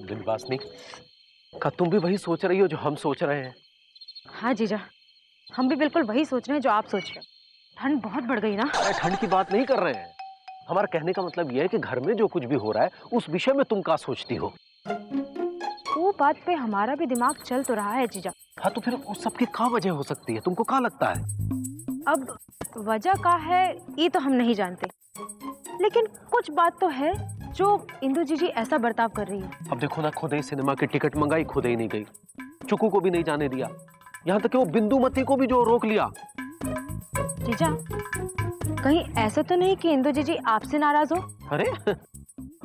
बिंदवासिनी, क्या तुम भी वही सोच रही हो जो हम सोच रहे हैं? हाँ जीजा, हम भी बिल्कुल वही सोच रहे हैं जो आप सोच रहे हो। ठंड बहुत बढ़ गई ना। ठंड की बात नहीं कर रहे हैं। हमारा कहने का मतलब यह है कि घर में जो कुछ भी हो रहा है उस विषय में तुम क्या सोचती हो? वो बात पे हमारा भी दिमाग चल तो रहा है जीजा। हाँ, तो फिर उस सब की क्या वजह हो सकती है? तुमको क्या लगता है? अब वजह का है ये तो हम नहीं जानते, लेकिन कुछ बात तो है जो इंदु जीजी ऐसा बर्ताव कर रही है। अब देखो ना, खुद ही सिनेमा की टिकट मंगाई, खुद ही नहीं गई, चुकू को भी नहीं जाने दिया, यहाँ तक कि वो बिंदुमती को भी जो रोक लिया। जीजा, कहीं ऐसा तो नहीं कि इंदु जीजी आपसे नाराज हो? अरे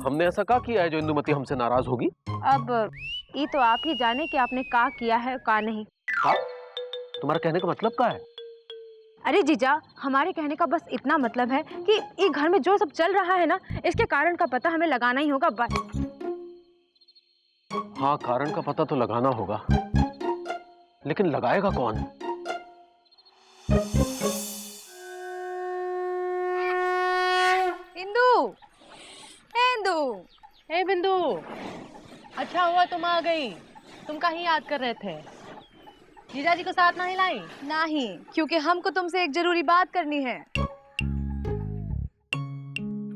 हमने ऐसा क्या किया है जो इंदुमती हमसे नाराज होगी? अब ये तो आप ही जाने कि आपने क्या किया है क्या नहीं। हाँ? तुम्हारा कहने का मतलब क्या है? अरे जीजा, हमारे कहने का बस इतना मतलब है कि ये घर में जो सब चल रहा है ना, इसके कारण का पता हमें लगाना ही होगा बस। हाँ, कारण का पता तो लगाना होगा, लेकिन लगाएगा कौन? इंदु, इंदु, हे बिंदु, अच्छा हुआ तुम आ गई। तुम कहीं याद कर रहे थे? जीजा जी को साथ नहीं लाई? नहीं, क्योंकि हमको तुमसे एक जरूरी बात करनी है।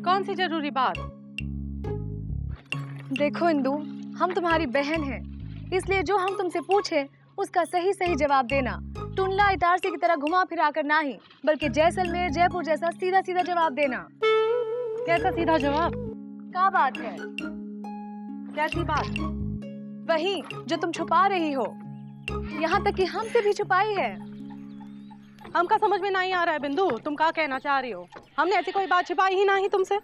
कौन सी जरूरी बात? देखो इंदु, हम तुम्हारी बहन हैं, इसलिए जो हम तुमसे पूछे उसका सही सही जवाब देना। टुनला इटारसी की तरह घुमा फिरा कर नहीं, बल्कि जैसलमेर जयपुर जैसा सीधा सीधा जवाब देना। कैसा सीधा जवाब? क्या बात है? कैसी बात? वही जो तुम छुपा रही हो, यहाँ तक कि हमसे भी छुपाई है। हमका समझ में नहीं आ रहा है बिंदु, तुम क्या कहना चाह रही हो? हमने ऐसी कोई बात छिपाई ही नहीं तुमसे।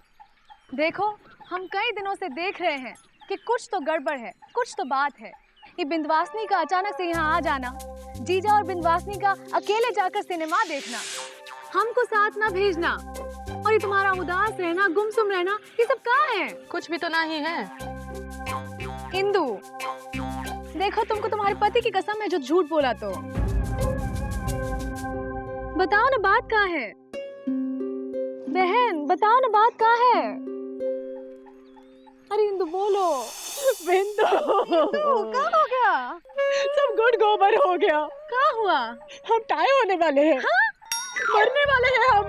देखो, हम कई दिनों से देख रहे हैं कि कुछ तो गड़बड़ है, कुछ तो बात है। ये बिंदवासिनी का अचानक से यहाँ आ जाना, जीजा और बिंदवासिनी का अकेले जाकर सिनेमा देखना, हमको साथ ना भेजना, और ये तुम्हारा उदास रहना, गुमसुम रहना, ये सब कहाँ है? कुछ भी तो नहीं है। इंदु, देखो तुमको तुम्हारे पति की कसम है जो झूठ बोला तो। बताओ ना बात कहाँ है? बहन बताओ ना बात कहाँ है? अरे इंदु बोलो। बिंदु, क्या हो गया? सब गुड़ गोबर हो गया। क्या हुआ? हम टाई होने वाले हैं। हाँ? मरने वाले हैं हम।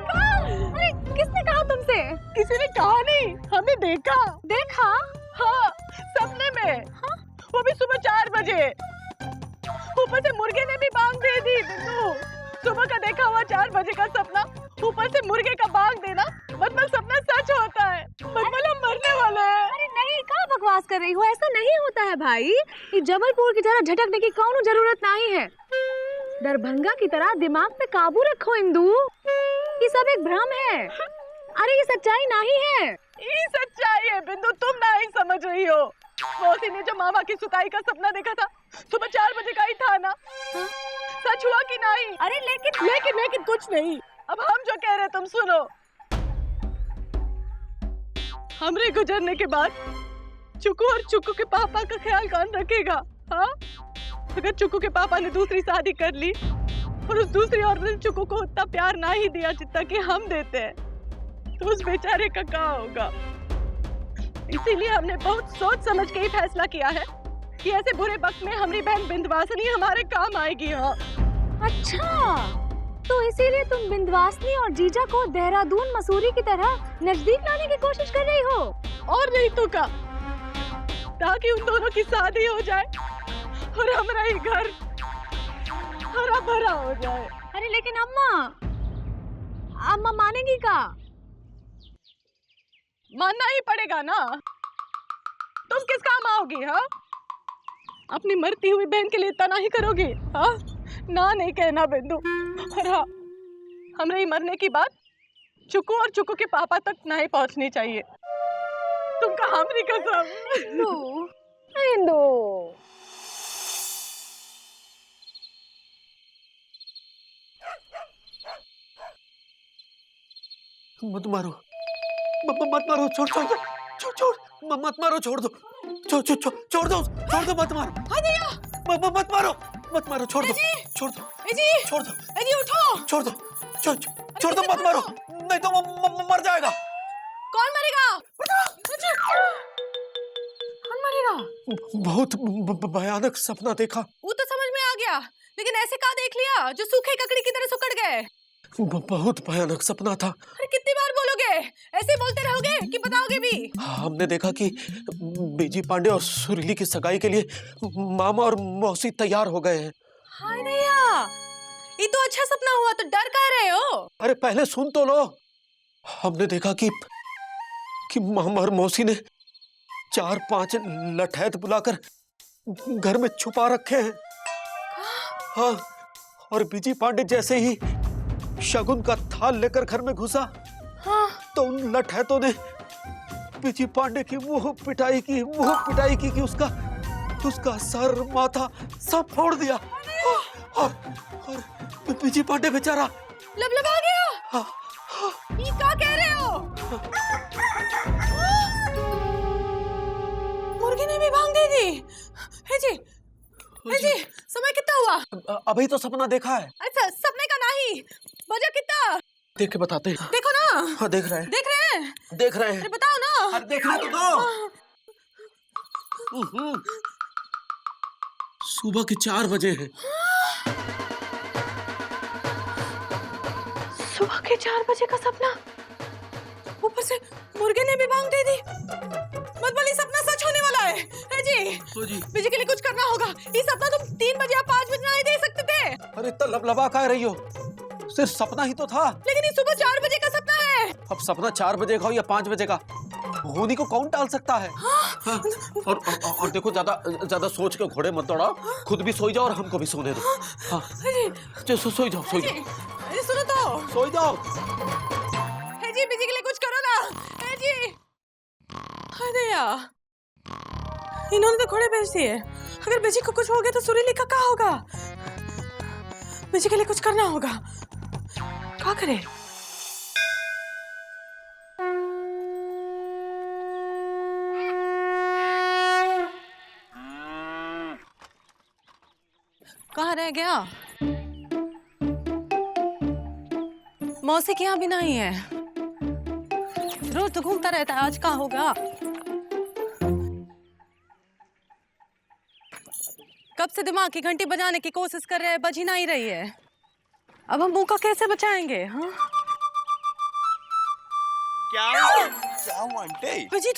अरे किसने कहा तुमसे? किसी ने कहा नहीं, हमने देखा। देखा? हाँ, सपने में। हाँ? वो भी सुबह 4 बजे। ऊपर से मुर्गे ने भी बांग दे दी। बिंदु, सुबह का देखा हुआ 4 बजे का सपना, ऊपर से मुर्गे का बांग देना, मतलब सपना सच होता है। मतलब हम मरने वाले हैं। अरे नहीं, क्या बकवास कर रही हो? ऐसा नहीं होता है भाई। ये जबलपुर की तरह झटकने की कौनो जरूरत नहीं है। दरभंगा की तरह दिमाग पे काबू रखो इंदु, ये सब एक भ्रम है। अरे ये सच्चाई नहीं है। ये सच्चाई है बिंदु, तुम नहीं समझ रही हो। मौसी ने जो मामा की सुताई का सपना देखा था, सुबह 4 बजे का ही था ना? हाँ? सच हुआ कि नहीं? अरे लेकिन कुछ नहीं। अब हम जो कह रहे तुम सुनो। हमरे गुजरने के बाद चुकू और चुकू के पापा का ख्याल कौन रखेगा? हाँ? अगर चुकू के पापा ने दूसरी शादी कर ली और उस दूसरी औरत ने चुकू को उतना प्यार ना ही दिया जितना कि हम देते हैं, तो उस बेचारे का क्या होगा? इसीलिए हमने बहुत सोच समझ के ही फैसला किया है कि ऐसे बुरे वक्त में हमारी बहन बिंदवासिनी हमारे काम आएगी। हाँ। अच्छा, तो इसीलिए तुम बिंदवासिनी और जीजा को देहरादून मसूरी की तरह नजदीक लाने की कोशिश कर रही हो? और नहीं तो क्या, ताकि उन दोनों की शादी हो जाए और हमारा ही घर हरा भरा हो जाए। अरे लेकिन अम्मा मानेगी का? मानना ही पड़ेगा ना। तुम किस काम आओगी? हाँ, अपनी मरती हुई बहन के लिए इतना नहीं करोगी? हाँ, ना नहीं कहना बिंदु। और हाँ, हमारे मरने की बात चुकू और चुकू के पापा तक नहीं पहुंचनी चाहिए। तुमका हमारी कसम। इंदु, मत मारो, मत मारो, छोड़ मत मारो, छोड़ दो, छोड़ दो, मत मारो। मत मारो, छोड़ दो, उठो, छोड़ दो, मत मारो, नहीं तो मर जाएगा। कौन मरेगा? कौन मरेगा? बहुत भयानक सपना देखा। वो तो समझ में आ गया, लेकिन ऐसे कहाँ देख लिया जो सूखे ककड़ी की तरह सुकड़ गए? बहुत भयानक सपना था। अरे कितनी बार बोलोगे? ऐसे बोलते रहोगे कि बताओगे भी? हमने देखा कि बीजी पांडे और सुरीली की सगाई के लिए मामा और मौसी तैयार हो गए हैं। हाय नैया, ये तो अच्छा सपना हुआ, तो डर कह रहे हो? अरे पहले सुन तो लो। हमने देखा कि मामा और मौसी ने 4-5 लठैत बुलाकर घर में छुपा रखे हैं। हाँ, और बीजी पांडे जैसे ही शगुन का थाल लेकर घर में घुसा, हाँ। तो उन लठैतों ने बीजी पांडे की वो पिटाई की कि उसका सर माथा सब फोड़ दिया। और बीजी पांडे बेचारा लबलबा गया। हाँ, ये क्या कह रहे हो? मुर्गी ने भी भांग दे दी। है जी, समय कितना हुआ? अभी तो सपना देखा है। अच्छा, सपने का नहीं, बजा कितना? देख के बताते हैं। देखो ना। हाँ, देख रहे हैं। अरे बताओ ना। अरे देखना तो दो। सुबह के 4 बजे हैं। सुबह के 4 बजे का सपना, ऊपर से मुर्गे ने भी भांग दे दी। मतलब ये सपना सच होने वाला है जी? बिजी के लिए कुछ करना होगा। ये सपना तुम 3 बजे या 5 बजे नहीं दे सकते थे। अरे इतना लबलबा कह रही हो? सिर्फ सपना ही तो था। लेकिन ये सुबह 4 बजे का सपना है। अब सपना 4 बजे का हो या 5 बजे का, होनी को कौन टाल सकता है? हाँ। और देखो, ज्यादा सोच के घोड़े मत दौड़ाओ। खुद भी सोई जाओ और हमको भी सोने दो। हाँ, सोई जाओ। अरे सुनो तो, सोई जाओ। है जी, बिजी के लिए कुछ करो ना। है जी। अरे यार, इन्होंने तो घोड़े भेज दिए। अगर बिजी को कुछ हो गया तो सुरीली का क्या होगा? बिजी के लिए कुछ करना होगा। क्या करे? कहाँ रह गया? मौसी के यहाँ भी नहीं है। रोज तो घूमता रहता है, आज कहाँ होगा? कब से दिमाग की घंटी बजाने की कोशिश कर रहे हैं, बज ही नहीं रही है। अब हम मुंह का कैसे बचाएंगे? हाँ, क्या हुआ आंटी? बिजी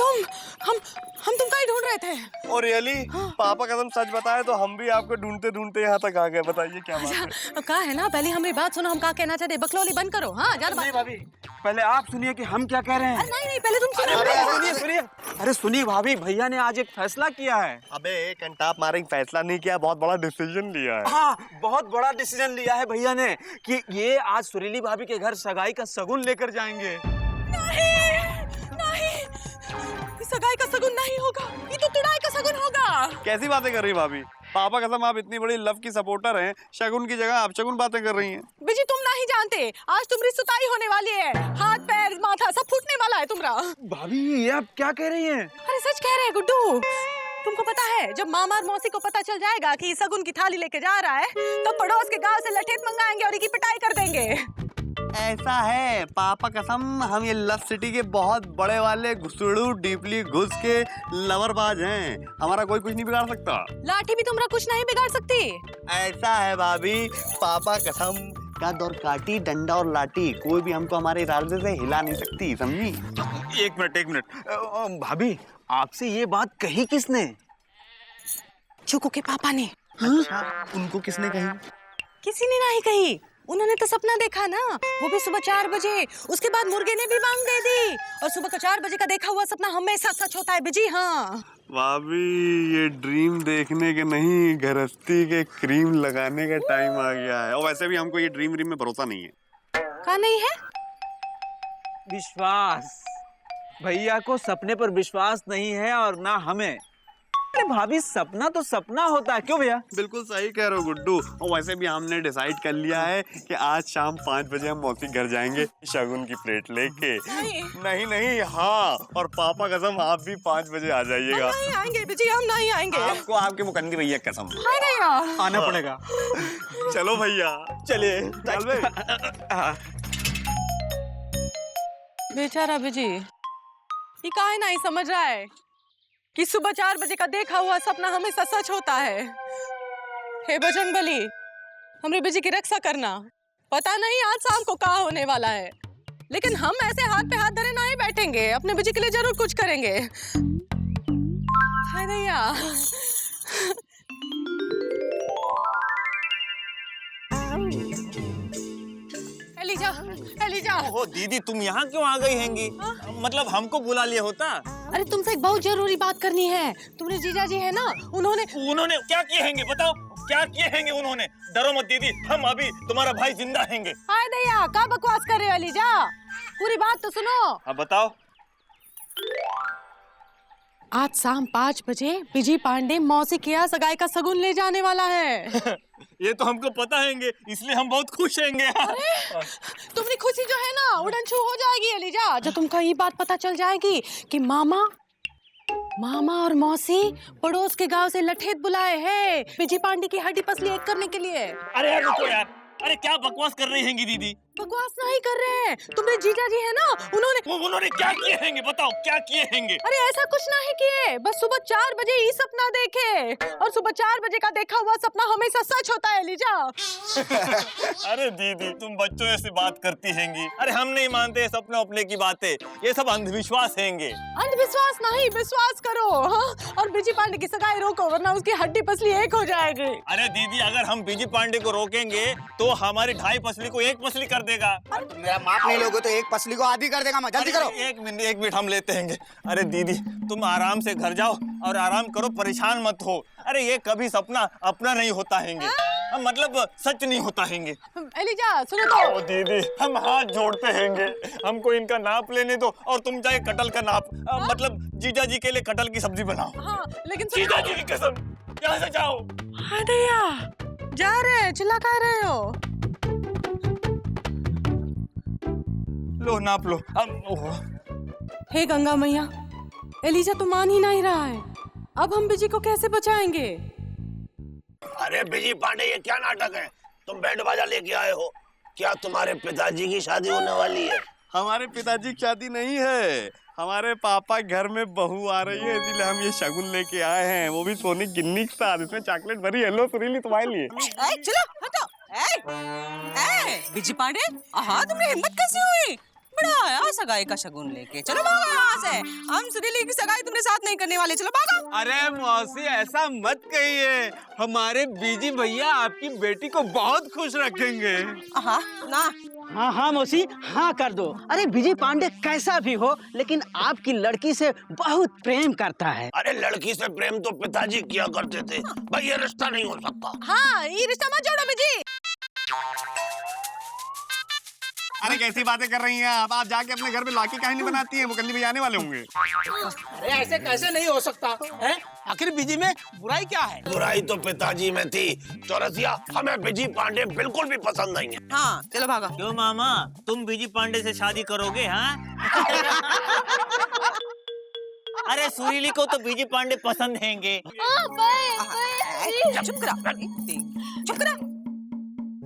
हम तुमका ही ढूंढ रहे थे। और रियली? पापा कसम सच बताए तो हम भी आपको ढूंढते ढूंढते यहाँ तक आ गए। बताइए क्या बात है? कहा है ना, पहले हमारी बात सुनो। हम क्या कहना चाहते, बकलौली बंद करो। हाँ, ज्यादा बात। भाभी, पहले आप सुनिए कि हम क्या कह रहे हैं। नहीं, पहले तुम सुनो। सुनिए। अरे सुनिए भाभी, भैया ने आज एक फैसला किया है। अबे कंटाप मारेंगे, फैसला नहीं किया, बहुत बड़ा डिसीजन लिया है। हाँ, बहुत बड़ा डिसीजन लिया है भैया ने कि ये आज सुरीली भाभी के घर सगाई का शगुन लेकर जाएंगे। नहीं, सगाई का शगुन नहीं होगा, ये तो तुड़ाई का शगुन होगा। कैसी बातें कर रही भाभी? पापा कसम, आप इतनी बड़ी लव की सपोर्टर हैं, शगुन की जगह आप शगुन बातें कर रही हैं। बिजी तुम नहीं जानते, आज तुम्हारी सुताई होने वाली है। हाथ पैर माथा सब फूटने वाला है तुम्हारा। भाभी ये आप क्या कह रही हैं? अरे सच कह रहे हैं गुड्डू। तुमको पता है, जब मामा और मौसी को पता चल जाएगा कि शगुन की थाली लेके जा रहा है, तो पड़ोस के गांव से लठेत मंगाएंगे और इसकी पिटाई कर देंगे। ऐसा है पापा कसम, हम ये लव सिटी के बहुत बड़े वाले घुसड़ू डीपली घुस के लवरबाज हैं। हमारा कोई कुछ नहीं बिगाड़ सकता। लाठी भी तुम्हारा कुछ नहीं बिगाड़ सकती। ऐसा है भाभी, पापा कसम, कद और काटी, डंडा और लाठी, कोई भी हमको हमारे इरादे से हिला नहीं सकती, समझी? एक मिनट भाभी, आपसे ये बात कही किसने? चुकू के पापा ने। अच्छा, उनको किसने कही? किसी ने नहीं कही। उन्होंने तो सपना देखा ना, वो भी सुबह 4 बजे। उसके बाद मुर्गे ने भी मांग दे दी। और सुबह का 4 बजे का देखा हुआ सपना हमेशा सच होता है बिजी। हाँ भाभी, ये ड्रीम देखने के नहीं, गृहस्थी के क्रीम लगाने का टाइम आ गया है। और वैसे भी हमको ये ड्रीम में भरोसा नहीं है। क्या नहीं है? विश्वास। भैया को सपने पर विश्वास नहीं है और ना हमें। अरे भाभी, सपना तो सपना होता है, क्यों भैया? बिल्कुल सही कह रहे हो गुड्डू। और वैसे भी हमने डिसाइड कर लिया है कि आज शाम 5 बजे हम मौसी घर जाएंगे शगुन की प्लेट लेके। नहीं, हाँ, और पापा कसम आप भी 5 बजे आ जाइएगा। हम नहीं आएंगे बिजी, हम नहीं आएंगे। आपको आपके मुकद्दर भैया कसम आना पड़ेगा। चलो भैया, चलिए। चल बे। बेचारा बिजी, ये काहे नहीं समझ रहा है कि सुबह 4 बजे का देखा हुआ सपना हमेशा सच होता है। हे बजरंगबली, हमरे बिजी की रक्षा करना। पता नहीं आज शाम को क्या होने वाला है, लेकिन हम ऐसे हाथ पे हाथ धरे नहीं बैठेंगे, अपने बिजी के लिए जरूर कुछ करेंगे। हाय भैया। Eliza, Eliza. ओहो दीदी, तुम यहाँ क्यों आ गई हैंगी? मतलब हमको बुला लिया होता। अरे तुमसे एक बहुत जरूरी बात करनी है। तुम्हारे जीजा जी है ना, उन्होंने क्या किए हैंगे? बताओ क्या किए हैंगे उन्होंने? डरो मत दीदी, हम अभी तुम्हारा भाई जिंदा हैंगे। हाय दैया, क्या बकवास कर रहे हो एलिजा? पूरी बात तो सुनो। अब बताओ। आज शाम 5 बजे बिजी पांडे मौसी के यहाँ सगाई का शगुन ले जाने वाला है। ये तो हमको पता हैंगे, इसलिए हम बहुत खुश हैंगे। तुम्हारी खुशी जो है ना उड़न छू हो जाएगी एलिजा, जब तुमको ये बात पता चल जाएगी कि मामा और मौसी पड़ोस के गांव से लठेत बुलाए हैं बिजी पांडे की हड्डी पसली एक करने के लिए। अरे यार रुको यार, अरे क्या बकवास कर रही हैंगी दीदी? बकवास नहीं कर रहे हैं, तुम्हारे जीजा जी है ना, उन्होंने क्या किए हैंगे? बताओ क्या किए हैंगे? अरे ऐसा कुछ नहीं किए, बस सुबह 4 बजे ही सपना देखे, और सुबह 4 बजे का देखा हुआ सपना हमेशा सच होता है एलिजा। अरे दीदी, तुम बच्चों ऐसी बात करती हैंगी। अरे हम नहीं मानते सपने अपने की बातें, ये सब अंधविश्वास हैंगे। अंधविश्वास नहीं, विश्वास करो। हाँ? और बिजी पांडे की सगाई रोको, वरना उसकी हड्डी पसली एक हो जाएगी। अरे दीदी, अगर हम बिजी पांडे को रोकेंगे तो हमारी 2.5 पसली को 1 पसली कर देगा। मेरा माप नहीं लोगे तो 1 पसली को आधी कर देगा। मैं जल्दी करो। एक मिनट हम लेते हैंगे। अरे दीदी, तुम आराम से घर जाओ और आराम करो, परेशान मत हो। अरे ये कभी सपना अपना नहीं होता हैंगे, मतलब सच नहीं होता हैंगे। एलिजा सुनो तो। ओ दीदी, हम हाथ जोड़ते हैंगे, हमको इनका नाप लेने दो, और तुम चाहे कटल का नाप, मतलब जीजा जी के लिए कटल की सब्जी बनाओ। हाँ, लेकिन जीजा जी की कसम, यहाँ से जाओ। हाँ दैया, जा रहे, चिल्ला कह रहे हो? लो नाप लो। हे गंगा मैया, एलिजा तो मान ही नहीं रहा है, अब हम बिजी को कैसे बचाएंगे? अरे बिजी पांडे, ये क्या नाटक है? तुम बैंड बाजा लेके आए हो? क्या तुम्हारे पिताजी की शादी होने वाली है? हमारे पिताजी की शादी नहीं है, हमारे पापा घर में बहू आ रही है, इसलिए हम ये शगुन लेके आए हैं, वो भी सोने गिन्नी के साथ। इसमें चॉकलेट भरी है। लो सुरीली, तुम्हारे लिए। चलो हटो। बिजी पांडे, हाँ तुमने हिम्मत कैसे हुई? बड़ा आया सगाई का शगुन लेके, चलो भागो यहाँ से। हम सुरीली की सगाई तुम्हारे साथ नहीं करने वाले, चलो भागो। अरे मौसी, ऐसा मत कहिए, हमारे बीजी भैया आपकी बेटी को बहुत खुश रखेंगे। हाँ ना। हाँ मौसी, हाँ कर दो। अरे बिजी पांडे कैसा भी हो, लेकिन आपकी लड़की से बहुत प्रेम करता है। अरे लड़की से प्रेम तो पिताजी किया करते थे भाई, ये रिश्ता नहीं हो सकता। हाँ, ये रिश्ता मत जोड़ो बिजी। अरे कैसी बातें कर रही हैं आप जाके अपने घर में लाकी कहानी बनाती हैं, वो कल भी आने वाले होंगे। अरे ऐसे कैसे नहीं हो सकता है? आखिर बिजी में बुराई क्या है? बुराई तो पिताजी में थी। चौरसिया, हमें बिजी पांडे बिल्कुल भी पसंद नहीं है। हाँ चलो भागो। क्यों मामा, तुम बिजी पांडे से शादी करोगे? हाँ। अरे सुरीली को तो बिजी पांडे पसंद हैंगे। चुप करा, चुप करा।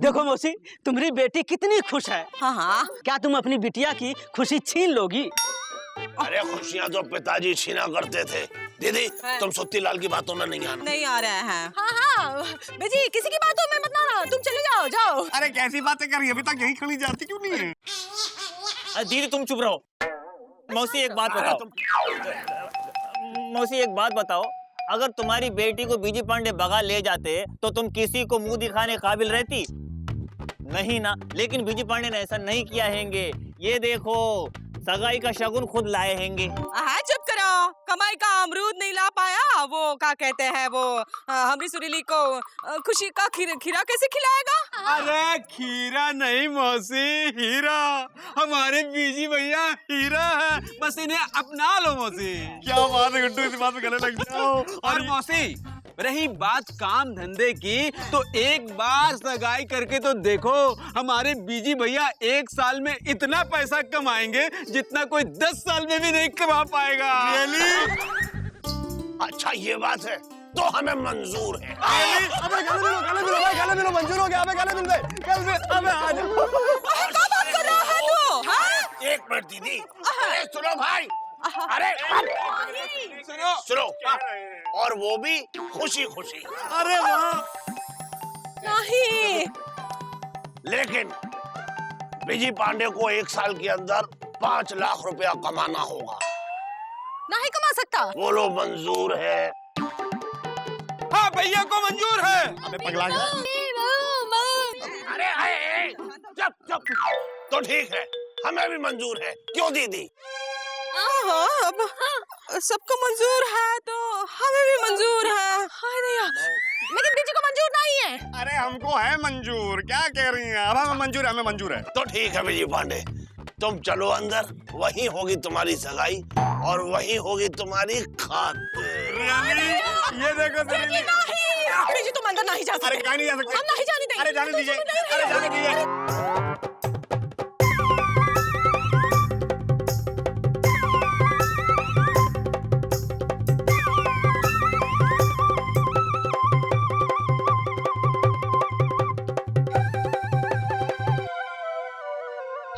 देखो मौसी, तुम्हारी बेटी कितनी खुश है। हाँ, क्या तुम अपनी बिटिया की खुशी छीन लोगी? अरे खुशियाँ तो पिताजी छीना करते थे। दीदी, तुम सुत्ती लाल की बातों में नहीं आना। नहीं आ रहे हैं। हाँ, बेजी किसी की बातों में मत आना, तुम चले जाओ। अरे कैसी बातें कर रही है, अभी तक यहीं खड़ी जाती क्यों नहीं है? दीदी तुम चुप रहो। मौसी एक बात बताओ, मौसी एक बात बताओ, अगर तुम्हारी बेटी को बिजी पांडे भगा ले जाते तो तुम किसी को मुंह दिखाने काबिल रहती? नहीं ना। लेकिन बिजी पांडे ने ऐसा नहीं किया हैंगे। ये देखो, सगाई का शगुन खुद लाए हैंगे। चुप करो, कमाई का अमरूद नहीं ला पाया, वो क्या कहते हैं, वो हमारी सुरीली को खुशी का खीरा कैसे खिलाएगा? अरे खीरा नहीं मौसी, हीरा। हमारे बीजी भैया हीरा है, बस इन्हें अपना लो मौसी। क्या बात है गुड्डू, इस बात में गले लग जाओ। और मौसी, रही बात काम धंधे की, तो एक बार सगाई करके तो देखो, हमारे बीजी भैया 1 साल में इतना पैसा कमाएंगे जितना कोई 10 साल में भी नहीं कमा पाएगा। अच्छा ये बात है तो हमें मंजूर है। अबे गले मिलो, मंजूर हो गया। अबे गले मिल गए, अबे आ जाओ। एक मिनट दीदी, अरे सुनो भाई, अरे सुनो सुनो, और वो भी खुशी खुशी। अरे वाह। नहीं। लेकिन विजय पांडे को 1 साल के अंदर 5 लाख रुपया कमाना होगा। नहीं कमा सकता। बोलो मंजूर है? हाँ भैया को मंजूर है। अबे पगला गया। अरे चुप चुप। तो ठीक है, हमें भी मंजूर है। क्यों दीदी? अब सबको मंजूर है तो हमें भी मंजूर है। हाय भैया, लेकिन बीजी को मंजूर नहीं है। अरे हमको है मंजूर, क्या कह रही हैं? अब हमें मंजूर है, हमें मंजूर है। तो ठीक है विजय पांडे, तुम चलो अंदर, वहीं होगी तुम्हारी सगाई और वहीं होगी तुम्हारी खातिर। ये देखो नहीं, बीजी तुम अंदर नहीं जा सकते। अरे कहीं नहीं जा सकते। हम नहीं जाने देंगे। अरे जाने दीजिए, अरे जाने दीजिए।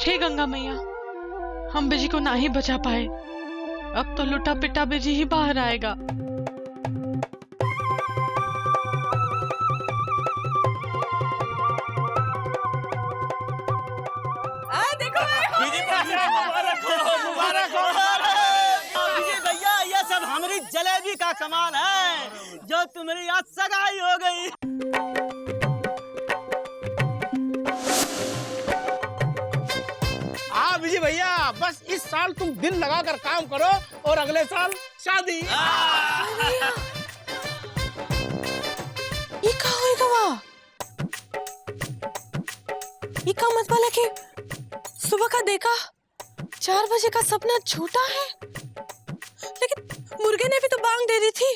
हे गंगा मैया, हम बिजी को ना ही बचा पाए, अब तो लुटा पिटा बिजी ही बाहर आएगा। देखो मुबारक हो विजय भैया, ये सब हमारी जलेबी का कमाल है जो तुम्हारी आज सगाई हो गई। हाँ विजय भैया, बस इस साल तुम दिल लगाकर काम करो और अगले साल शादी। ये क्या होएगा वहाँ? ये क्या मतलब है कि सुबह का देखा 4 बजे का सपना झूठा है? लेकिन मुर्गे ने भी तो बांग दे दी थी,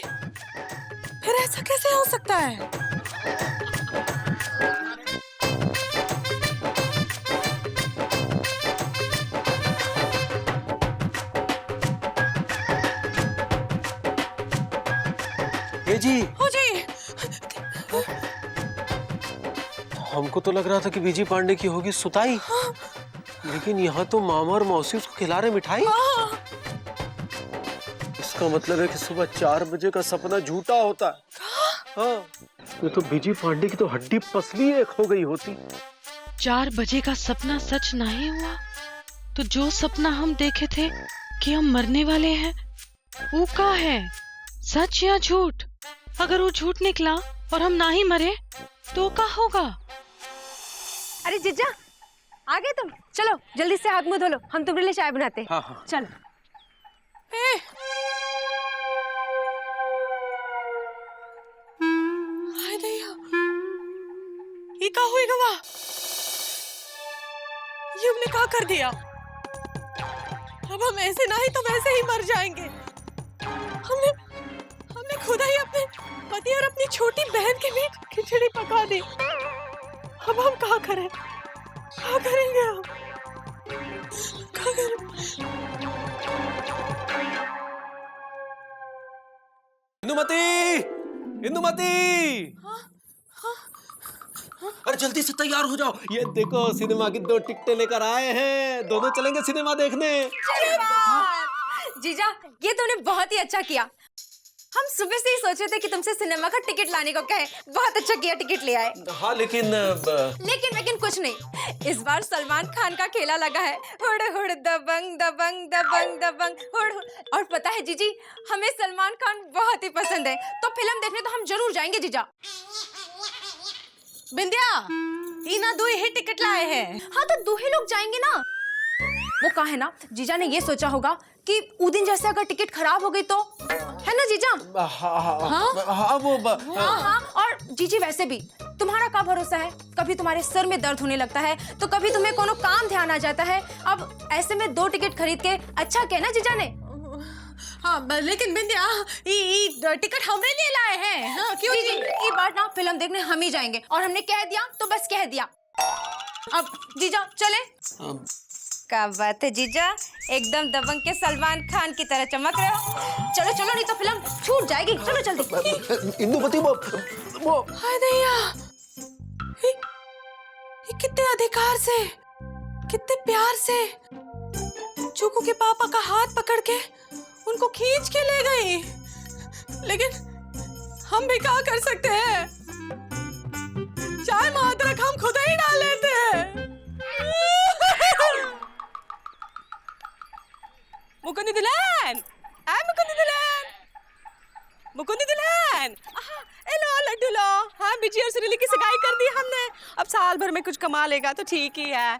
फिर ऐसा कैसे हो सकता है? जी हो जी। हमको तो लग रहा था कि बीजी पांडे की होगी सुताई, लेकिन यहाँ तो मामा और मौसी उसको खिला रहे मिठाई। इसका मतलब है कि सुबह 4 बजे का सपना झूठा होता है। हाँ, ये तो बीजी पांडे की तो हड्डी पसली एक हो गई होती। 4 बजे का सपना सच नहीं हुआ तो जो सपना हम देखे थे कि हम मरने वाले हैं, वो क्या है, सच या झूठ? अगर वो झूठ निकला और हम ना ही मरे तो क्या होगा? अरे जीजा, आ गए तुम? चलो जल्दी से हाथ मुंह धो लो, हम तुम्हारे लिए चाय बनाते हैं। हाँ। चलो। हाय भैया, ये क्या होएगा वहाँ? ये हमने क्या कर दिया? अब हम ऐसे नहीं तो वैसे ही मर जाएंगे। हमने खुदा ही अपने पति और अपनी छोटी बहन के लिए खिचड़ी पका दी। अब हम क्या करें? क्या करेंगे हम? क्या करें? इंदुमती, इंदुमती, अरे जल्दी से तैयार हो जाओ। ये देखो सिनेमा की 2 टिकटें लेकर आए हैं, दोनों चलेंगे सिनेमा देखने। जीजा, ये तुमने बहुत ही अच्छा किया। हम सुबह से ही सोचे थे कि तुमसे सिनेमा का टिकट लाने को कहे। बहुत अच्छा किया, टिकट ले आए। हाँ लेकिन लेकिन कुछ नहीं, इस बार सलमान खान का खेला लगा है। हुड़ हुड़ दबंग दबंग दबंग दबंग हुड़ हुड़। और पता है जीजी, हमें सलमान खान बहुत ही पसंद है, तो फिल्म देखने तो हम जरूर जाएंगे जीजा। बिंदिया, इना 2 ही टिकट लाए हैं। हाँ तो 2 ही लोग जाएंगे ना। वो कहा है ना, जीजा ने ये सोचा होगा कि उस दिन जैसे अगर टिकट खराब हो गई तो, है ना जीजा? हाँ, और जीजी वैसे भी तुम्हारा क्या भरोसा है, कभी तुम्हारे सर में दर्द होने लगता है तो कभी तुम्हें कोनो काम ध्यान आ जाता है। अब ऐसे में 2 टिकट खरीद के अच्छा किया ना जीजा ने। हाँ लेकिन बिंदिया, टिकट हमने लिए लाए हैं। हाँ, क्यों? जीजी, ये बात ना फिल्म देखने हम ही जाएंगे, और हमने कह दिया तो बस कह दिया। अब जीजा चले। क्या बात है जीजा, एकदम दबंग के सलमान खान की तरह चमक रहे हो। चलो चलो, नहीं तो फिल्म छूट जाएगी। चलो जल्दी। इंदुमती वो हाय दैया, ये कितने अधिकार से, कितने प्यार से चुकू के पापा का हाथ पकड़ के उनको खींच के ले गई, लेकिन हम भी क्या कर सकते हैं? चाय में अदरक हम खुद ही डाल लेते हैं। मुकुंदी दुल्हन, मुकुंदी दुल्हन, एलो लड्डू लो। हाँ, बिजी और सुरीली की सगाई कर दी हमने, अब साल भर में कुछ कमा लेगा तो ठीक ही है।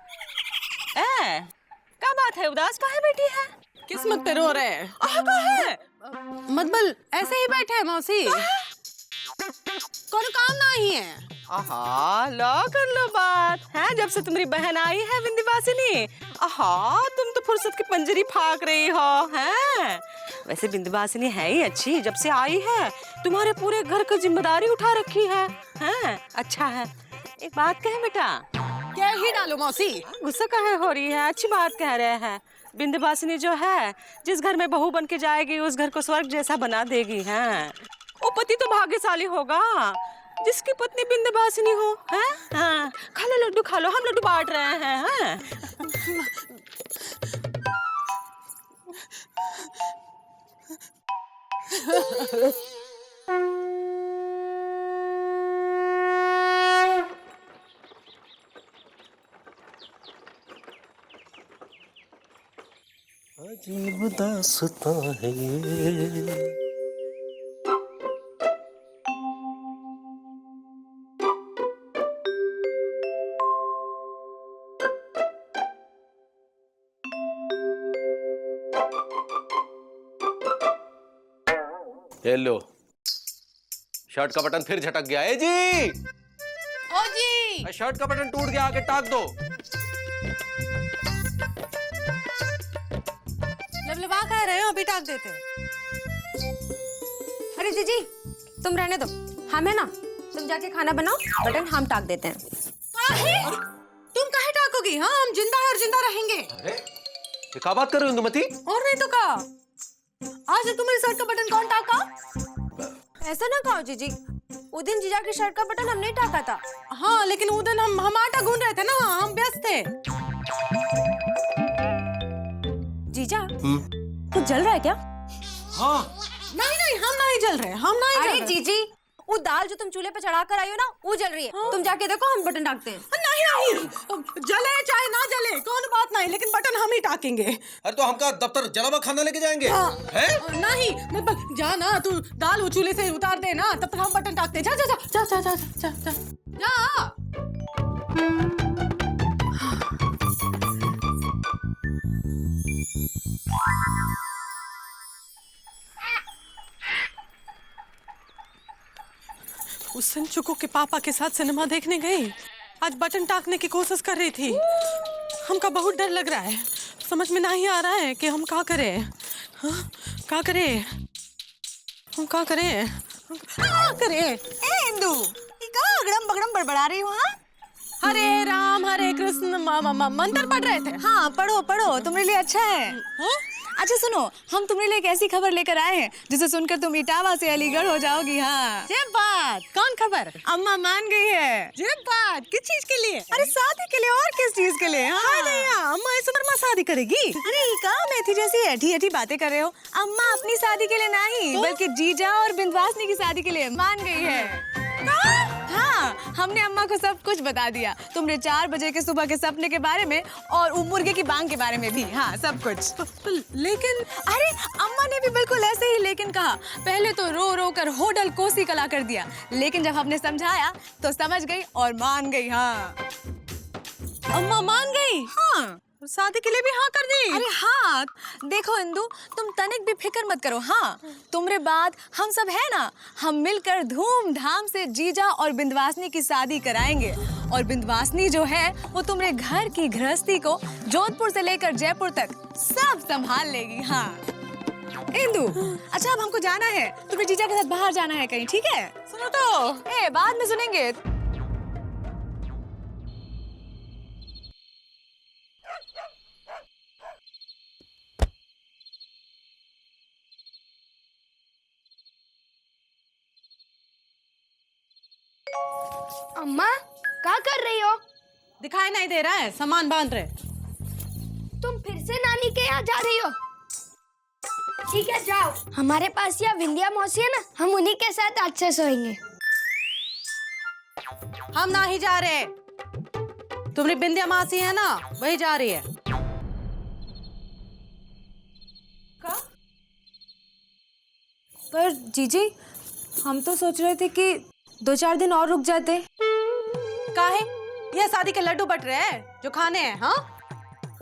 क्या बात है, उदास काहे बैठी है? किस्मत पे रो रहे हैं। है मतबल ऐसे ही बैठे हैं मौसी, कोई काम नहीं है। आहा, लो कर लो बात है। जब से तुम्हारी बहन आई है विंध्यवासिनी, आहा, तुम तो फुर्सत की पंजरी फाक रही हो हैं। वैसे विंध्यवासिनी है ही अच्छी, जब से आई है तुम्हारे पूरे घर की जिम्मेदारी उठा रखी है हैं। अच्छा है, एक बात कहे बेटा। क्या ही डालो मौसी, गुस्सा काहे हो रही है? अच्छी बात कह रहे हैं। विंध्यवासिनी जो है, जिस घर में बहू बन के जाएगी उस घर को स्वर्ग जैसा बना देगी हैं। वो पति तो भाग्यशाली होगा जिसकी पत्नी विंध्यवासिनी हो, हैं? हाँ, खा लो लड्डू, खा लो, हम लड्डू बांट रहे हैं, हैं? अजीब दास्तां है ये। लो, शर्ट का बटन फिर झटक गया है जी। ओ जी, शर्ट का बटन टूट गया, आगे टाक दो। लबलबा कह रहे हो, अभी टाक देते। अरे जीजी, तुम रहने दो, हम है ना, तुम जाके खाना बनाओ, बटन हम टाक देते हैं। तुम काहे टाकोगी? हाँ, हम जिंदा और जिंदा रहेंगे। अरे ये क्या बात कर रहे हो इंदुमती? और नहीं तो का, आज तुम्हारे शर्ट का बटन कौन टाका? ऐसा ना कहो जीजी, उस दिन जीजा की शर्ट का बटन हमने टाका था। हाँ, लेकिन उस दिन हम आटा गूंद रहे थे ना, हम व्यस्त थे। जीजा, कुछ जल रहा है क्या? हाँ। नहीं, हम नहीं जल रहे, हम नहीं जल अरे रहे। जीजी, वो दाल जो तुम चूल्हे पे चढ़ा कर आई हो ना, वो जल रही है। तुम जाके देखो, हम बटन टाकते हैं। नहीं, जले चाहे ना जले कोई बात नहीं, लेकिन बटन हम ही टाकेंगे। अरे तो हमका दफ्तर जला हुआ खाना लेके जाएंगे? हैं? नहीं, मतलब जा ना, तू दाल वो चूल्हे से उतार दे ना, तब तक हम बटन टाकते हैं। जा जा जा जा जा जा जा जा। उस दिन चुकू के पापा के साथ सिनेमा देखने गई, आज बटन टाकने की कोशिश कर रही थी। हमका बहुत डर लग रहा है, समझ में नहीं आ रहा है कि हम क्या करें। हाँ, क्या करें, हम क्या करें, क्या करें? ए इंदु, ये क्या अगड़म बगड़म बड़बड़ा रही हो? हाँ, हरे राम हरे कृष्ण मंत्र पढ़ रहे थे। हाँ, पढ़ो पढ़ो, तुम्हारे लिए अच्छा है। अच्छा सुनो, हम तुम्हारे लिए एक ऐसी खबर लेकर आए हैं जिसे सुनकर तुम इटावा से अलीगढ़ हो जाओगी। हाँ, ये बात कौन खबर? अम्मा मान गई है। ये बात किस चीज के लिए? अरे शादी के लिए, और किस चीज के लिए? हाँ, अम्मा इस उम्र में शादी करेगी? अरे ये कहाँ मेथी जैसी ऐठी ऐठी बातें कर रहे हो? अम्मा अपनी शादी के लिए नहीं, बल्कि जीजा और विंध्यवासिनी की शादी के लिए मान गई है। हाँ, हमने अम्मा को सब कुछ बता दिया, तुमने 4 बजे के सुबह के सपने के बारे में और वो मुर्गे की बांग के बारे में भी। हाँ, सब कुछ। लेकिन अरे अम्मा ने भी बिल्कुल ऐसे ही लेकिन कहा। पहले तो रो रो कर होडल कोसी कला कर दिया, लेकिन जब हमने समझाया तो समझ गई और मान गई। हाँ, अम्मा मान गई? हाँ, शादी के लिए भी हाँ कर दी? अरे हाँ, देखो इंदु, तुम तनिक भी फिक्र मत करो। हाँ, तुम्हारे बाद हम सब है ना, हम मिलकर धूमधाम से जीजा और विंध्यवासिनी की शादी कराएंगे। और विंध्यवासिनी जो है वो तुम्हारे घर की गृहस्थी को जोधपुर से लेकर जयपुर तक सब संभाल लेगी। हाँ इंदु, अच्छा अब हमको जाना है, तुम्हें जीजा के साथ बाहर जाना है कहीं, ठीक है? सुनो तो, बाद में सुनेंगे। अम्मा, क्या कर रही हो? दिखाई नहीं दे रहा है, सामान बांध रहे। तुम फिर से नानी के यहाँ जा रही हो? ठीक है जाओ। हमारे पास यहाँ विंध्या मौसी है ना, हम उन्हीं के साथ अच्छे सोएंगे। हम ना ही जा रहे, तुम्हारी बिंदिया मासी है ना, वही जा रही है। पर जीजी, हम तो सोच रहे थे कि 2-4 दिन और रुक जाते। काहे? ये शादी के लड्डू बट रहे हैं जो खाने हैं। हाँ,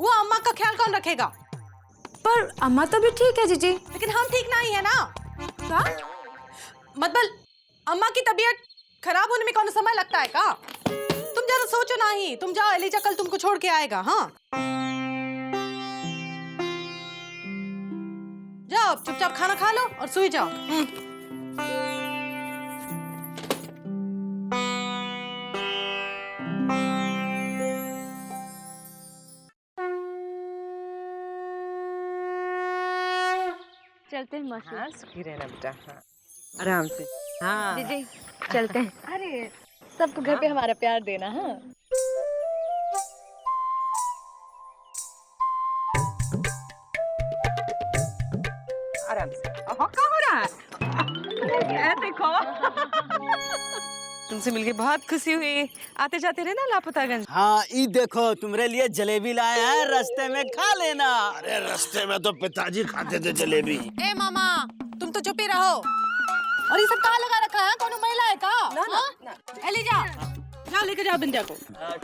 वो अम्मा का ख्याल कौन रखेगा? पर अम्मा तो भी ठीक है जीजी। लेकिन हम ठीक नहीं है ना। क्या मतलब अम्मा की तबीयत खराब होने में कौन समय लगता है का? तुम ज्यादा सोचो नहीं, तुम जाओ, एलिजा कल तुमको छोड़ के आएगा। हाँ जाओ, चुपचाप खाना खा लो और सोई जाओ। चलते हैं मौसी। हाँ, सुखी रहना बेटा। हाँ, आराम से। हाँ दीदी चलते हैं। अरे सबको घर पे हमारा प्यार देना। हाँ आराम से। ओह, क्या हो रहा है? ये देखो। तुमसे मिलके बहुत खुशी हुई। आते जाते रहना लापतागंज। हाँ, ई देखो तुम्हारे लिए जलेबी लाए हैं, रास्ते में खा लेना। अरे रास्ते में तो पिताजी खाते थे जलेबी। ए मामा, तुम तो चुप ही रहो। और ये सब कहाँ लगा रखा है? कौन महिला है का? ना। एलिजा, जाओ लेके जाओ बिंदिया को।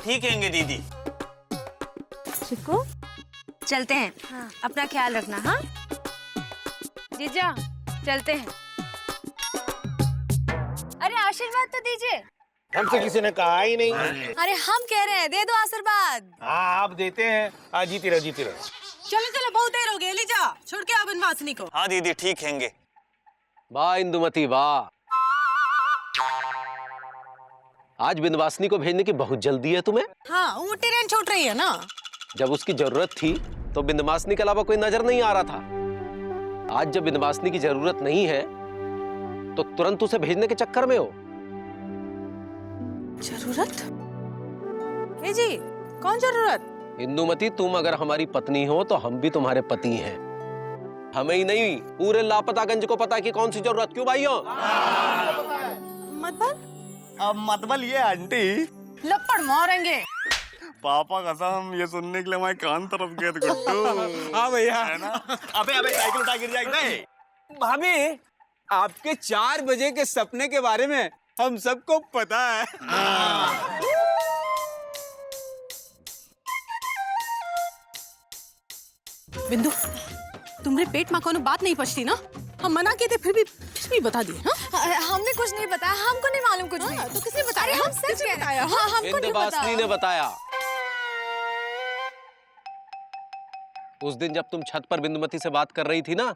ठीक है दीदी। चिक्कू, चलते हैं। हाँ। अपना ख्याल रखना। हाँ जीजा, चलते हैं। अरे आशीर्वाद तो दीजिए। हमसे किसी ने कहा ही नहीं। अरे हम कह रहे हैं, दे दो आशीर्वाद। हाँ आप देते हैं। जीती रहो जीती रहो। चलो चलो, बहुत देर हो गई। एलिजा, छोड़ के आओ बनवासनी को। हाँ दीदी ठीक हैंगे। वाह इंदुमती वाह, आज बिंदवासिनी को भेजने की बहुत जल्दी है तुम्हें। हाँ, वो ट्रेन छूट रही है ना। जब उसकी जरूरत थी तो बिंदवासिनी के अलावा कोई नजर नहीं आ रहा था। आज जब बिंदवासिनी की जरूरत नहीं है तो तुरंत उसे भेजने के चक्कर में हो। जरूरत? ए जी, कौन जरूरत? इंदुमती, तुम अगर हमारी पत्नी हो तो हम भी तुम्हारे पति हैं। हमें ही नहीं, पूरे लापतागंज को पता है कि कौन सी जरूरत। क्यों भाइयों? मतलब? अब मतलब ये आंटी लपड़ मारेंगे। पापा कसम, ये सुनने के लिए मैं कान तरफ गया था गुड्डू। हाँ भैया, है ना? अबे साइकिल उठा गिर जाएगी। भाभी, आपके 4 बजे के सपने के बारे में हम सबको पता है। बिंदु, तुम्हारे पेट में कोनो बात नहीं पचती ना? हम मना किए थे फिर भी बता दिए। हाँ? हमने कुछ नहीं बताया, हमको नहीं मालूम कुछ भी। तो किसने बताया? हम सच कह रहे हैं। हाँ, हमको नहीं बिंदवासिनी ने पता। बताया। उस दिन जब तुम छत पर बिंदुमती से बात कर रही थी ना,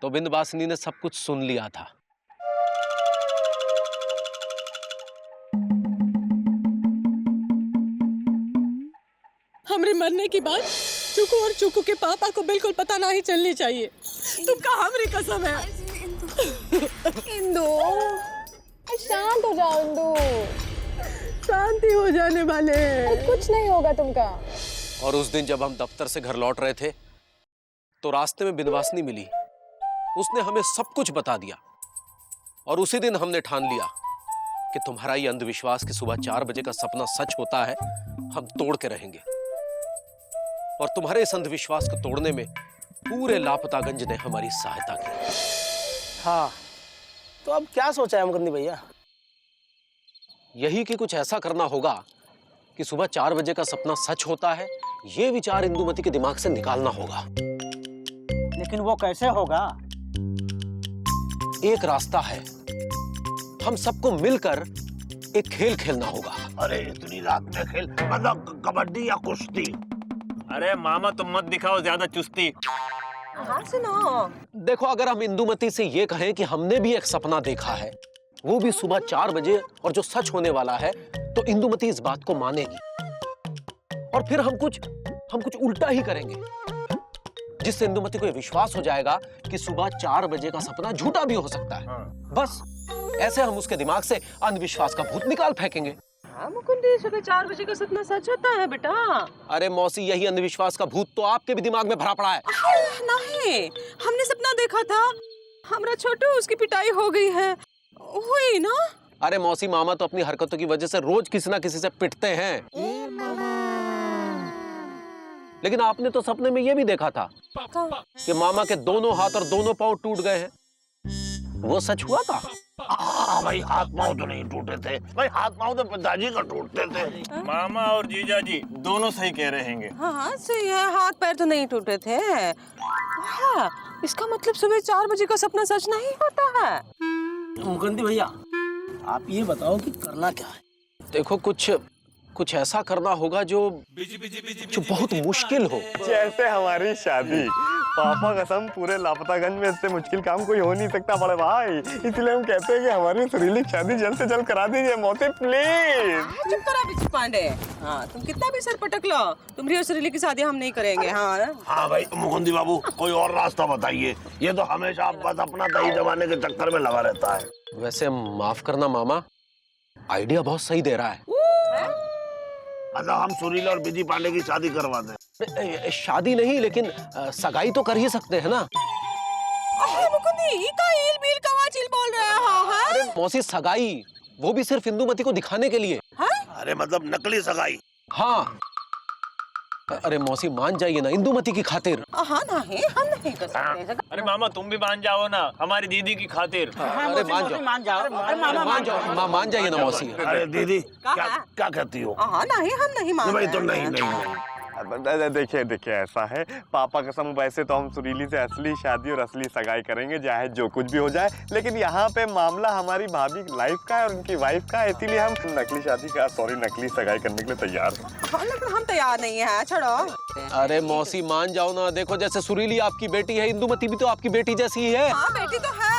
तो बिंदवासिनी ने सब कुछ सुन लिया था। हमरे मरने की बात चुकू और चुकू के पापा को बिल्कुल पता नहीं चलनी चाहिए। तुमका हमरी कसम है। इंदु, शांत हो जाओ इंदु। शांति हो जाने वाले। कुछ नहीं होगा तुमका। और उस दिन जब हम दफ्तर से घर लौट रहे थे तो रास्ते में बिंदवासिनी मिली। उसने हमें सब कुछ बता दिया और उसी दिन हमने ठान लिया कि तुम्हारा ये अंधविश्वास कि सुबह 4 बजे का सपना सच होता है, हम तोड़ के रहेंगे। और तुम्हारे इस अंधविश्वास को तोड़ने में पूरे लापतागंज ने हमारी सहायता की। हाँ, तो अब क्या सोचा है मुकंदी भैया? यही कि कुछ ऐसा करना होगा कि सुबह 4 बजे का सपना सच होता है, ये विचार इंदुमती के दिमाग से निकालना होगा। लेकिन वो कैसे होगा? एक रास्ता है, हम सबको मिलकर एक खेल खेलना होगा। अरे इतनी रात में खेल, मतलब कबड्डी या कुश्ती? अरे मामा तुम मत दिखाओ ज्यादा चुस्ती। हाँ सुनो, देखो, अगर हम इंदुमती से ये कहें कि हमने भी एक सपना देखा है, वो भी सुबह 4 बजे और जो सच होने वाला है, तो इंदुमती इस बात को मानेगी। और फिर हम कुछ उल्टा ही करेंगे, जिससे इंदुमती को ये विश्वास हो जाएगा कि सुबह 4 बजे का सपना झूठा भी हो सकता है। बस ऐसे हम उसके दिमाग से अंधविश्वास का भूत निकाल फेंकेंगे। मुकुंदी, सुबह 4 बजे का सपना सच होता है बेटा? अरे मौसी, यही अंधविश्वास का भूत तो आपके भी दिमाग में भरा पड़ा है। नहीं, हमने सपना देखा था, हमारा छोटू उसकी पिटाई हो गई है, हुई ना? अरे मौसी, मामा तो अपनी हरकतों की वजह से रोज किसी ना किसी से पिटते हैं। लेकिन आपने तो सपने में ये भी देखा था कि मामा के दोनों हाथ और दोनों पांव टूट गए हैं। वो सच हुआ था? भाई, हाथ पाँव तो नहीं टूटे थे भाई, हाथ पाँव तो पिताजी का टूटते थे। मामा और जीजा जी दोनों सही कह रहे हैं। हाँ सही है, हाथ पैर तो नहीं टूटे थे। हाँ, इसका मतलब सुबह 4 बजे का सपना सच नहीं होता है। मुकुंदी भैया, आप ये बताओ कि करना क्या है? देखो, कुछ ऐसा करना होगा जो बहुत मुश्किल हो। जैसे हमारी शादी। पापा कसम, पूरे लापतागंज में इससे मुश्किल काम कोई हो नहीं सकता बड़े भाई। इसलिए हम कहते हैं कि हमारी सुरीली की शादी जल्द से जल्द करा दीजिए मौसी, प्लीज। चुप करो बिजी पांडे। हाँ, तुम कितना भी सर पटक लो, तुम्हारी और सुरीली की शादी हम नहीं करेंगे। हाँ भाई मुकुंदी बाबू, कोई और रास्ता बताइए। ये तो हमेशा बस अपना दही जमाने के चक्कर में लगा रहता है। वैसे माफ करना मामा, आइडिया बहुत सही दे रहा है। अच्छा, हम सुरीला और बिजी पांडे की शादी करवा दें। शादी नहीं, लेकिन सगाई तो कर ही सकते हैं ना। मुकुंदी, का इल बिल कवाचिल बोल रहे हो? अरे मौसी, सगाई वो भी सिर्फ इंदुमती को दिखाने के लिए। अरे मतलब नकली सगाई? हाँ। अरे मौसी, मान जाइए ना, इंदुमती की खातिर। हाँ नहीं, हम नहीं कर सकते। अरे मामा, तुम भी मान जाओ ना, हमारी दीदी की खातिर। अरे मान जाओ, मान जाइए ना मौसी। अरे दीदी, क्या कहती हो? हाँ नहीं, हम नहीं मान भाई तो नहीं। देखिए ऐसा है, पापा कसम, वैसे तो हम सुरीली से असली शादी और असली सगाई करेंगे, चाहे जो कुछ भी हो जाए। लेकिन यहाँ पे मामला हमारी भाभी लाइफ का है और उनकी वाइफ का है, इसीलिए हम नकली सगाई करने के लिए तैयार हैं। लेकिन हम तैयार नहीं है, छोड़ो। अरे मौसी, मान जाओ ना। देखो, जैसे सुरीली आपकी बेटी है, इंदुमती भी तो आपकी बेटी जैसी ही है। हाँ, बेटी तो है।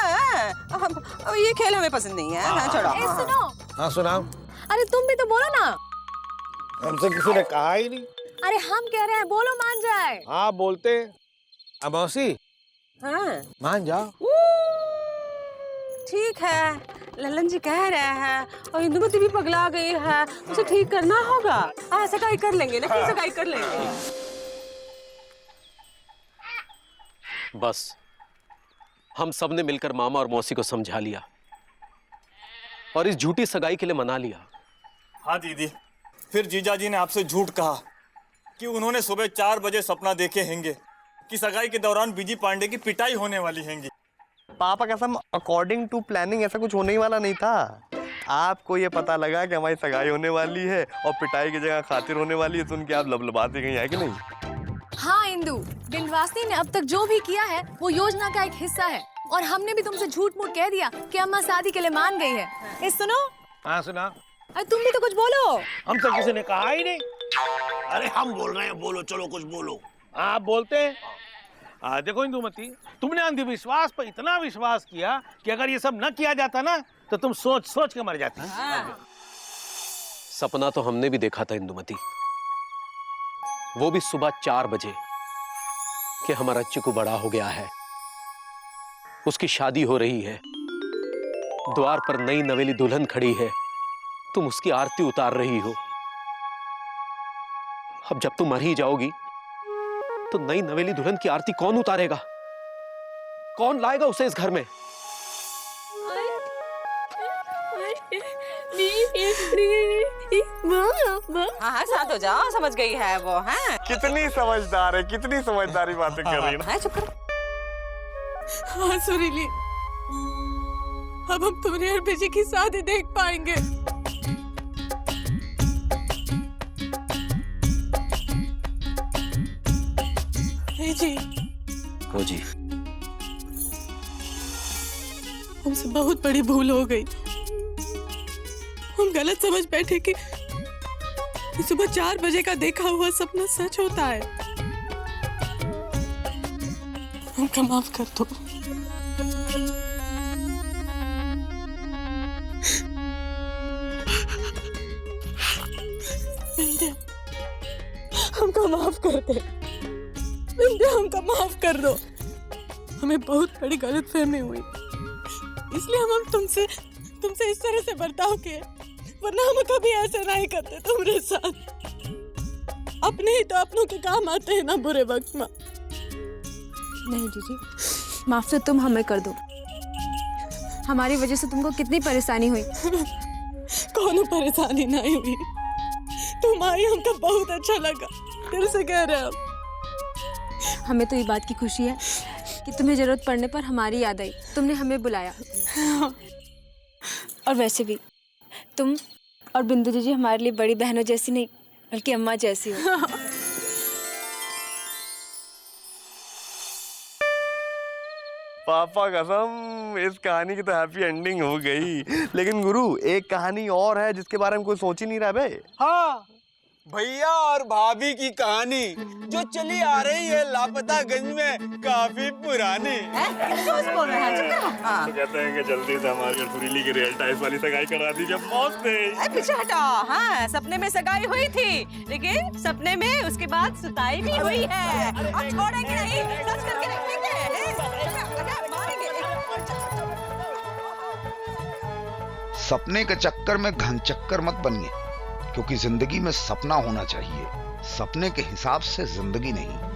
ये खेल हमें पसंद नहीं है। छोड़ो। सुनो। हाँ सुनाओ। अरे तुम भी तो बोलो ना। हमसे किसी ने कहा ही नहीं। अरे हम कह रहे हैं, बोलो, मान जाए। हाँ बोलते। अब मौसी, हाँ, मान जाओ। ठीक है, ललन जी कह रहे हैं और इंदुमती भी पगला गई है, उसे ठीक करना होगा। हाँ, सगाई कर लेंगे ना, सगाई कर लेंगे। बस हम सब ने मिलकर मामा और मौसी को समझा लिया और इस झूठी सगाई के लिए मना लिया। हाँ दीदी, फिर जीजा जी ने आपसे झूठ कहा कि उन्होंने सुबह 4 बजे सपना देखे हैंगे कि सगाई के दौरान बिजी पांडे की पिटाई होने वाली हैंगी। पापा कसम, अकॉर्डिंग टू प्लानिंग ऐसा कुछ होने वाला नहीं था। आपको ये पता लगा कि हमारी सगाई होने वाली है और पिटाई की जगह खातिर होने वाली है, सुन के आप लबलबाती गई है कि नहीं? हाँ इंदु, विंध्यवासिनी ने अब तक जो भी किया है वो योजना का एक हिस्सा है और हमने भी तुमसे झूठ मूठ कह दिया कि अम्मा शादी के लिए मान गई है। सुनो। हाँ सुना। अरे तुम भी तो कुछ बोलो। हम तो किसी ने कहा ही नहीं। अरे हम बोल रहे हैं, बोलो, चलो कुछ बोलो। आप बोलते हैं। देखो इंदुमती, तुमने अंधविश्वास पर इतना विश्वास किया कि अगर ये सब न किया जाता ना तो तुम सोच सोच के मर जाती। सपना तो हमने भी देखा था इंदुमती, वो भी सुबह 4 बजे कि हमारा चिकू बड़ा हो गया है, उसकी शादी हो रही है, द्वार पर नई नवेली दुल्हन खड़ी है, तुम उसकी आरती उतार रही हो। अब जब तुम मर ही जाओगी तो नई नवेली दुल्हन की आरती कौन उतारेगा? कौन लाएगा उसे इस घर में? हाँ, साथ हो जाओ, समझ गई है वो। है कितनी समझदार है, कितनी समझदारी बातें कर रही है ना। चुप करो। हाँ सुरीली, अब हम तुम्हारी और बिजी की शादी देख पाएंगे। जी। हो जी, हमसे बहुत बड़ी भूल हो गई। हम गलत समझ बैठे कि सुबह 4 बजे का देखा हुआ सपना सच होता है। हमको माफ कर दो। हमको माफ कर दे। हमको माफ कर दो। हमें बहुत बड़ी गलतफहमी हुई, इसलिए हम तुमसे इस तरह से बर्ताव किए। वरना हम कभी ऐसे नहीं करते तुम्हारे साथ। अपने ही तो अपनों के काम आते हैं ना बुरे वक्त में। नहीं जीजी, माफ तो तुम हमें कर दो। हमारी वजह से तुमको कितनी परेशानी हुई। कौन परेशानी नहीं हुई, तुम आई हमको बहुत अच्छा लगा, दिल से कह रहे हम। हमें तो ये बात की खुशी है कि तुम्हें जरूरत पड़ने पर हमारी याद आई, तुमने हमें बुलाया। और वैसे भी तुम और बिंदु जीजी हमारे लिए बड़ी बहनों जैसी नहीं बल्कि अम्मा जैसी हो। पापा कसम, इस कहानी की तो हैप्पी एंडिंग हो गई। लेकिन गुरु, एक कहानी और है जिसके बारे में कोई सोच ही नहीं रहा बे। हाँ, भैया और भाभी की कहानी जो चली आ रही है लापतागंज में काफी पुरानी। बोल रहे हैं? तो कहते हैं कि जल्दी से हमारी और सुरीली की रियल टाइप वाली सगाई करा दी जब मौत से। पीछे हटाओ। हाँ, सपने में सगाई हुई थी, लेकिन सपने में उसके बाद सुताई भी हुई है। अब छोड़ेंगे नहीं, सच करके रखेंगे। सपने के चक्कर में घन चक्कर मत बनिए, क्योंकि जिंदगी में सपना होना चाहिए, सपने के हिसाब से जिंदगी नहीं।